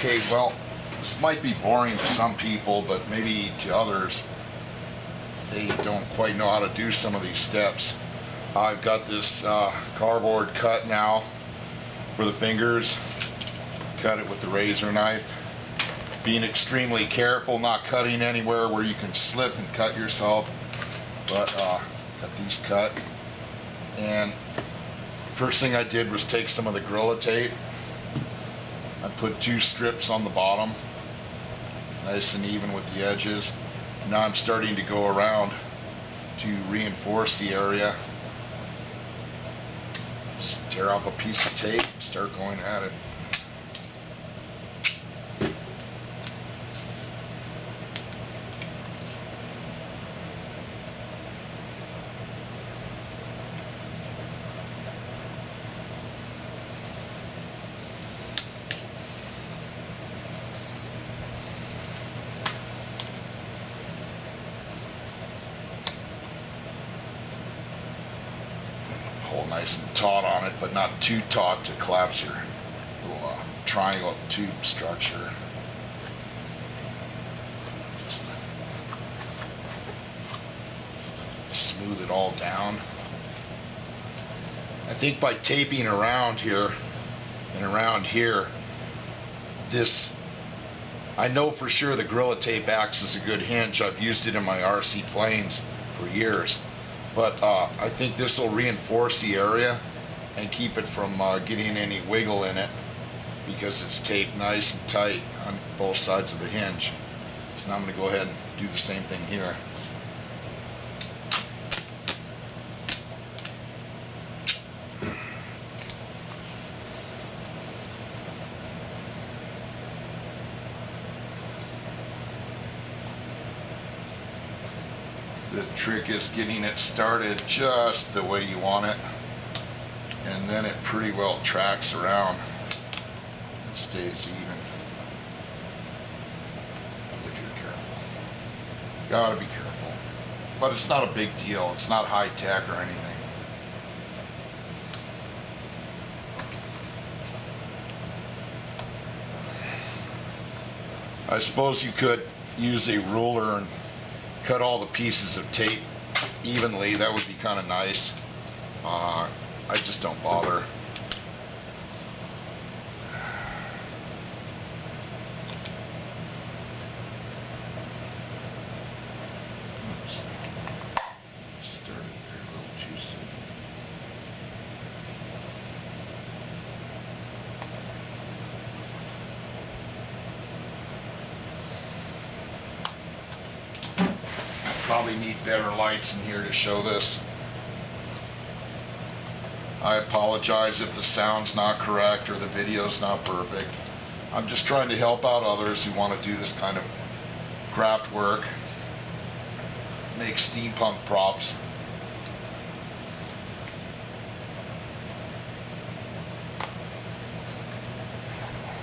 Okay, well, this might be boring to some people, but maybe to others, they don't quite know how to do some of these steps. I've got this cardboard cut now for the fingers. Cut it with the razor knife. Being extremely careful, not cutting anywhere where you can slip and cut yourself. But got these cut. And first thing I did was take some of the Gorilla Tape. I put 2 strips on the bottom, nice and even with the edges. Now I'm starting to go around to reinforce the area. Just tear off a piece of tape and start going at it. Pull nice and taut on it, but not too taut to collapse your little triangle tube structure. Just smooth it all down. I think by taping around here and around here, this, I know for sure the Gorilla Tape acts as a good hinge. I've used it in my RC planes for years. But I think this will reinforce the area and keep it from getting any wiggle in it, because it's taped nice and tight on both sides of the hinge. So now I'm going to go ahead and do the same thing here. The trick is getting it started just the way you want it, and then it pretty well tracks around and stays even, if you're careful. Gotta be careful. But it's not a big deal. It's not high tech or anything. I suppose you could use a ruler and cut all the pieces of tape evenly. That would be kind of nice. I just don't bother. Oops. Started there a little too soon. Probably need better lights in here to show this. I apologize if the sound's not correct or the video's not perfect. I'm just trying to help out others who want to do this kind of craft work, make steampunk props.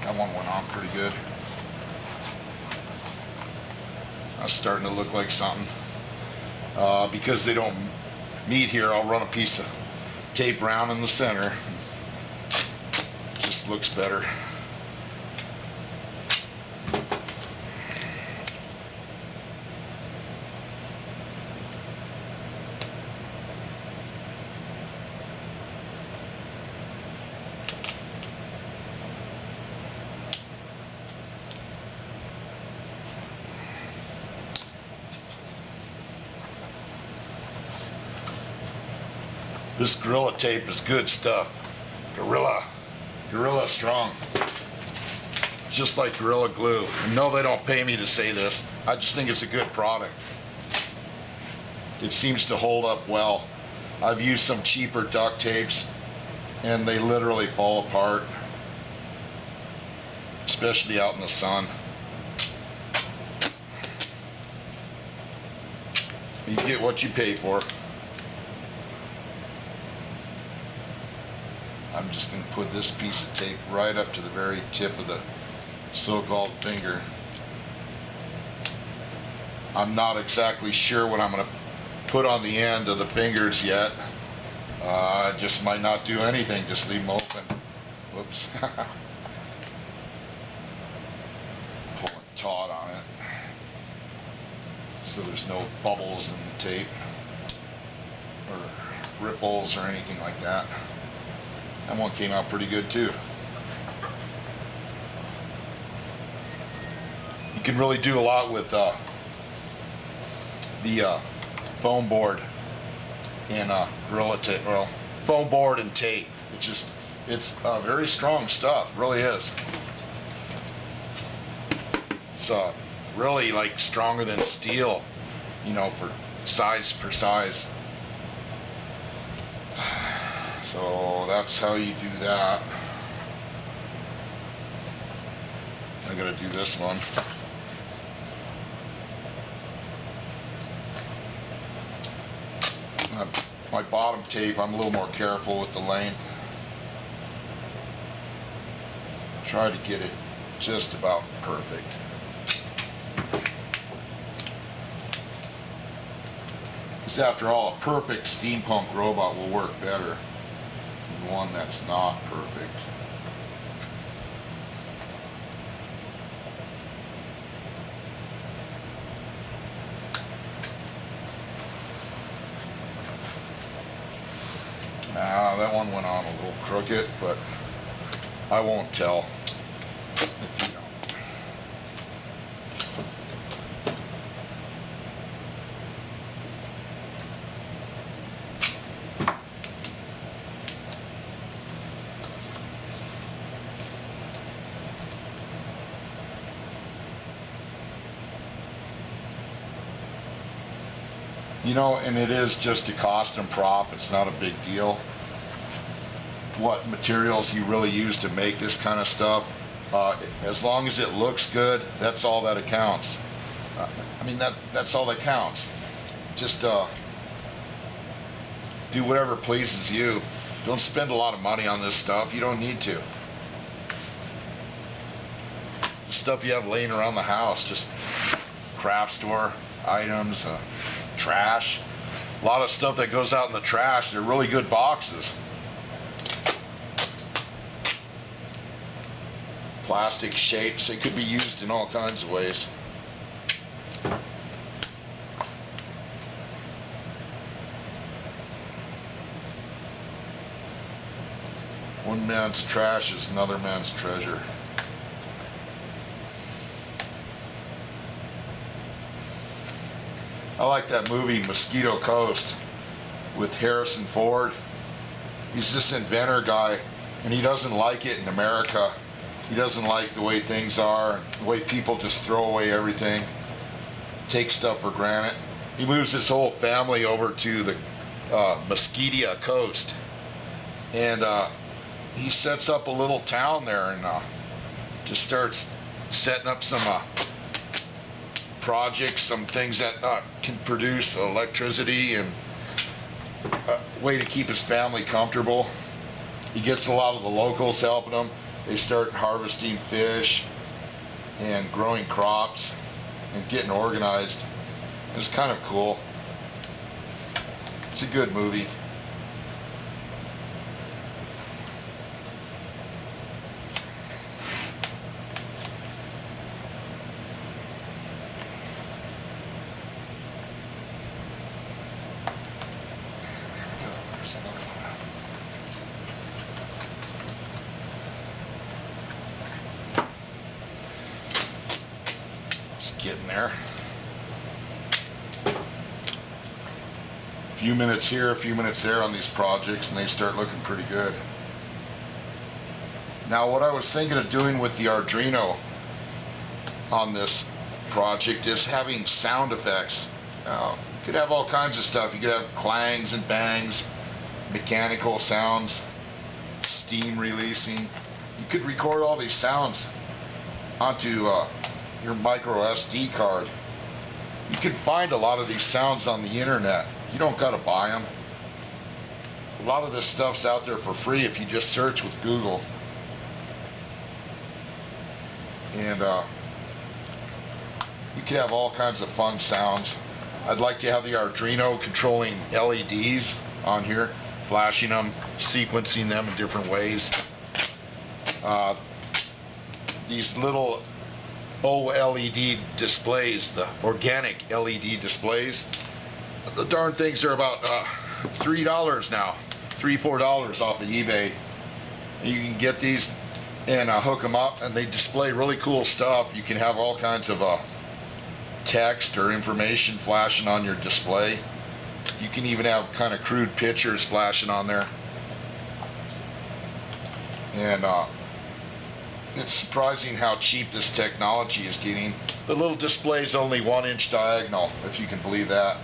That one went on pretty good. That's starting to look like something. Because they don't meet here, I'll run a piece of tape round in the center. It just looks better. This Gorilla Tape is good stuff. Gorilla strong. Just like Gorilla Glue. And no, they don't pay me to say this. I just think it's a good product. It seems to hold up well. I've used some cheaper duct tapes and they literally fall apart, especially out in the sun. You get what you pay for. I'm just going to put this piece of tape right up to the very tip of the so-called finger. I'm not exactly sure what I'm going to put on the end of the fingers yet. I just might not do anything, just leave them open. Whoops. taut on it, so there's no bubbles in the tape or ripples or anything like that. That one came out pretty good too. You can really do a lot with the foam board and Gorilla Tape, well, foam board and tape. It's very strong stuff, really is. It's really like stronger than steel, you know, for size per size. So that's how you do that. I gotta do this one. My bottom tape, I'm a little more careful with the length. Try to get it just about perfect. Because after all, a perfect steampunk robot will work better than one that's not perfect. Now that one went on a little crooked, but I won't tell if you don't. You know, and it is just a cost and prop. It's not a big deal what materials you really use to make this kind of stuff. As long as it looks good, that's all that counts. I mean, that's all that counts. Just do whatever pleases you. Don't spend a lot of money on this stuff. You don't need to. The stuff you have laying around the house, just craft store items, trash. A lot of stuff that goes out in the trash, they're really good boxes. Plastic shapes, they could be used in all kinds of ways. One man's trash is another man's treasure. I like that movie Mosquito Coast with Harrison Ford. He's this inventor guy, and he doesn't like it in America. He doesn't like the way things are, the way people just throw away everything, take stuff for granted. He moves his whole family over to the Mosquito Coast, and he sets up a little town there and just starts setting up some projects, some things that can produce electricity and a way to keep his family comfortable. He gets a lot of the locals helping him. They start harvesting fish and growing crops and getting organized. It's kind of cool. It's a good movie. Getting there. A few minutes here, a few minutes there on these projects, and they start looking pretty good. Now, what I was thinking of doing with the Arduino on this project is having sound effects. You could have all kinds of stuff. You could have clangs and bangs, mechanical sounds, steam releasing. You could record all these sounds onto your micro SD card. You can find a lot of these sounds on the internet. You don't gotta buy them. A lot of this stuff's out there for free if you just search with Google. And you can have all kinds of fun sounds. I'd like to have the Arduino controlling LEDs on here, flashing them, sequencing them in different ways. These little OLED displays, the organic LED displays. The darn things are about $3 now, $3-4 off of eBay. You can get these and hook them up, and they display really cool stuff. You can have all kinds of text or information flashing on your display. You can even have kind of crude pictures flashing on there. And it's surprising how cheap this technology is getting. The little display is only 1 inch diagonal, if you can believe that.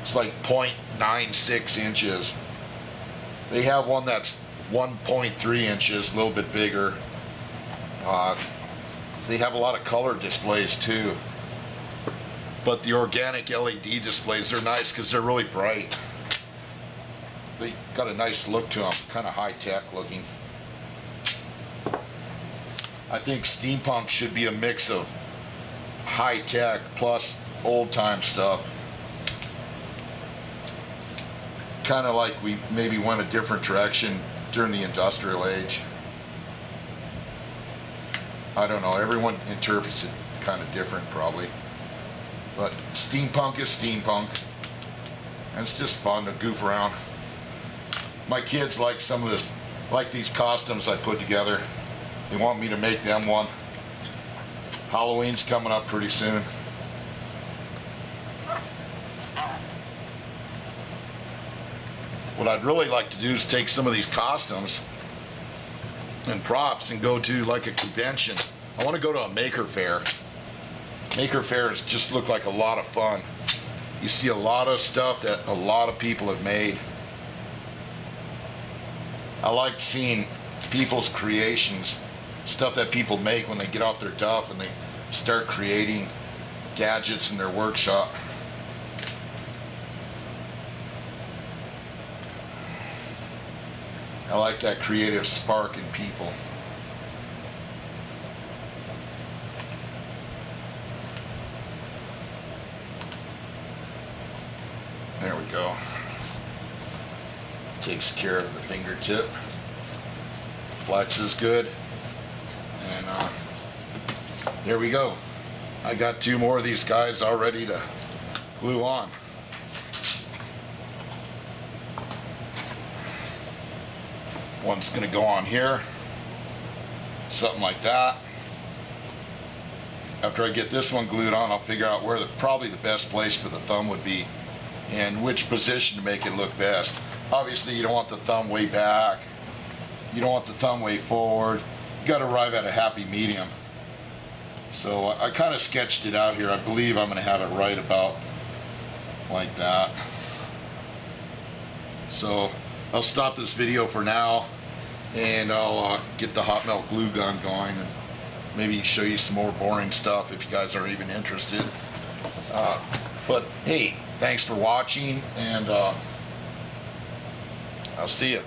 It's like 0.96 inches. They have one that's 1.3 inches, a little bit bigger. They have a lot of color displays too. But the organic LED displays, they're nice because they're really bright. They got a nice look to them, kind of high-tech looking. I think Steampunk should be a mix of high-tech plus old-time stuff. Kind of like we maybe went a different direction during the industrial age. I don't know, everyone interprets it kind of different probably. But steampunk is steampunk, and it's just fun to goof around. My kids like some of this, like these costumes I put together. They want me to make them one. Halloween's coming up pretty soon. What I'd really like to do is take some of these costumes and props and go to like a convention. I want to go to a maker fair. Maker fairs just look like a lot of fun. You see a lot of stuff that a lot of people have made. I like seeing people's creations, stuff that people make when they get off their duff and they start creating gadgets in their workshop. I like that creative spark in people. There we go. Takes care of the fingertip. Flex is good. And there we go. I got 2 more of these guys all ready to glue on. One's gonna go on here. Something like that. After I get this one glued on, I'll figure out where probably the best place for the thumb would be and which position to make it look best. Obviously, you don't want the thumb way back. You don't want the thumb way forward. You got to arrive at a happy medium. So I kind of sketched it out here. I believe I'm going to have it right about like that. So I'll stop this video for now, and I'll get the hot melt glue gun going and maybe show you some more boring stuff if you guys are even interested. But hey, thanks for watching, and I'll see you.